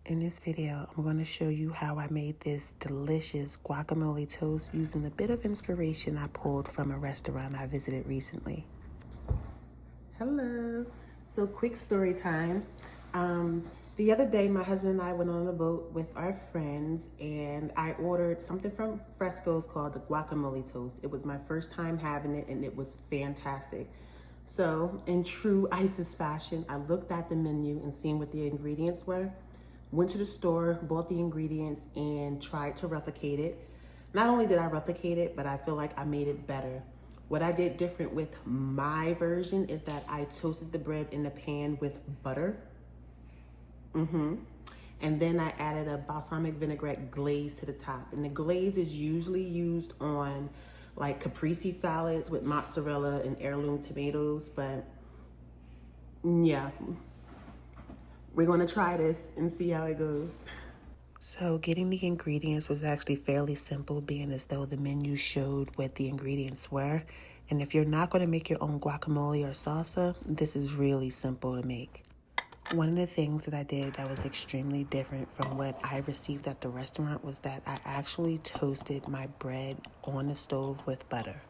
In this video, I'm going to show you how I made this delicious guacamole toast using a bit of inspiration I pulled from a restaurant I visited recently. Hello. So quick story time. The other day, my husband and I went on a boat with our friends and I ordered something from Frescos called the guacamole toast. It was my first time having it and it was fantastic. So in true ISIS fashion, I looked at the menu and seen what the ingredients were. Went to the store, bought the ingredients, and tried to replicate it. Not only did I replicate it, but I feel like I made it better. What I did different with my version is that I toasted the bread in the pan with butter. And then I added a balsamic vinaigrette glaze to the top. And the glaze is usually used on like caprese salads with mozzarella and heirloom tomatoes, but yeah. We're gonna try this and see how it goes. So getting the ingredients was actually fairly simple, being as though the menu showed what the ingredients were. And if you're not gonna make your own guacamole or salsa, this is really simple to make. One of the things that I did that was extremely different from what I received at the restaurant was that I actually toasted my bread on the stove with butter.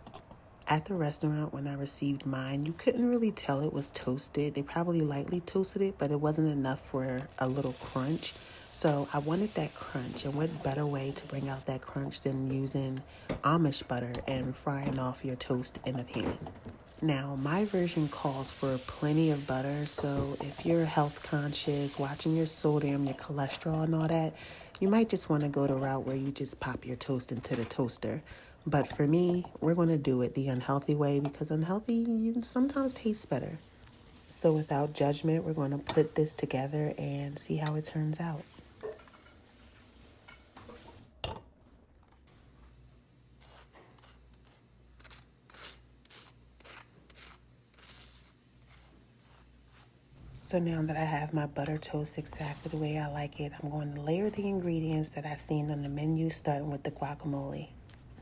At the restaurant, when I received mine, you couldn't really tell it was toasted. They probably lightly toasted it, but it wasn't enough for a little crunch. So I wanted that crunch, and what better way to bring out that crunch than using Amish butter and frying off your toast in a pan. Now, my version calls for plenty of butter, so if you're health conscious, watching your sodium, your cholesterol and all that, you might just want to go the route where you just pop your toast into the toaster. But for me, we're going to do it the unhealthy way because unhealthy sometimes tastes better. So without judgment, we're going to put this together and see how it turns out. So now that I have my butter toast exactly the way I like it, I'm going to layer the ingredients that I've seen on the menu, starting with the guacamole.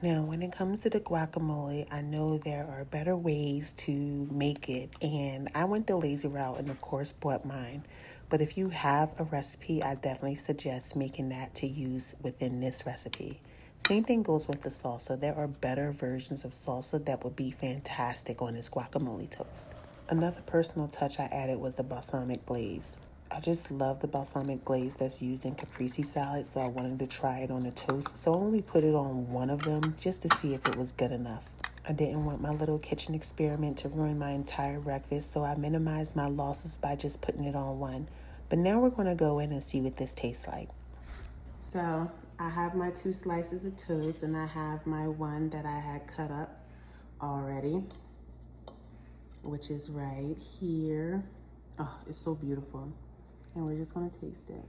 Now, when it comes to the guacamole, I know there are better ways to make it, and I went the lazy route and, of course, bought mine. But if you have a recipe, I definitely suggest making that to use within this recipe. Same thing goes with the salsa. There are better versions of salsa that would be fantastic on this guacamole toast. Another personal touch I added was the balsamic glaze. I just love the balsamic glaze that's used in caprese salad, so I wanted to try it on the toast. So I only put it on one of them just to see if it was good enough. I didn't want my little kitchen experiment to ruin my entire breakfast, so I minimized my losses by just putting it on one. But now we're going to go in and see what this tastes like. So I have my 2 slices of toast, and I have my one that I had cut up already, which is right here. Oh, it's so beautiful. And we're just gonna taste it.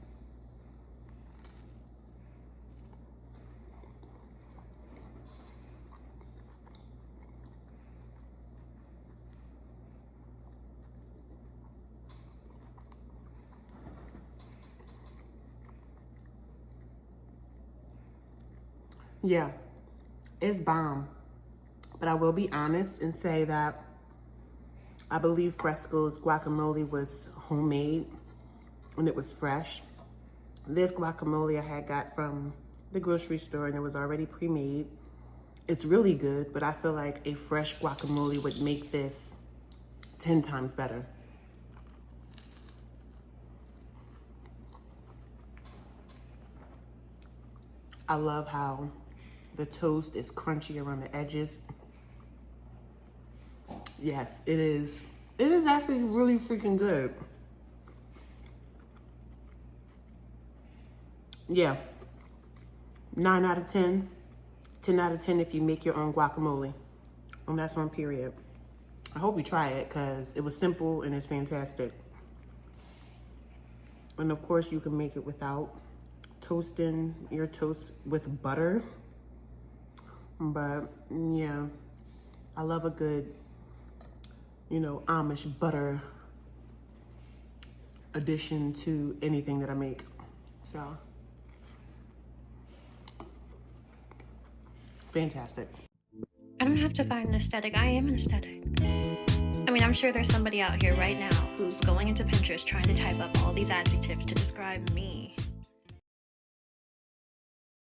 Yeah, it's bomb. But I will be honest and say that I believe Fresco's guacamole was homemade and it was fresh. This guacamole I had got from the grocery store and it was already pre-made. It's really good, but I feel like a fresh guacamole would make this 10 times better. I love how the toast is crunchy around the edges. Yes, it is. It is actually really freaking good. Yeah, 9 out of 10, 10 out of 10 if you make your own guacamole. And that's on period. I hope you try it because it was simple and it's fantastic. And of course you can make it without toasting your toast with butter. But yeah, I love a good, Amish butter addition to anything that I make. So, fantastic. I don't have to find an aesthetic. I am an aesthetic. I mean, I'm sure there's somebody out here right now who's going into Pinterest trying to type up all these adjectives to describe me.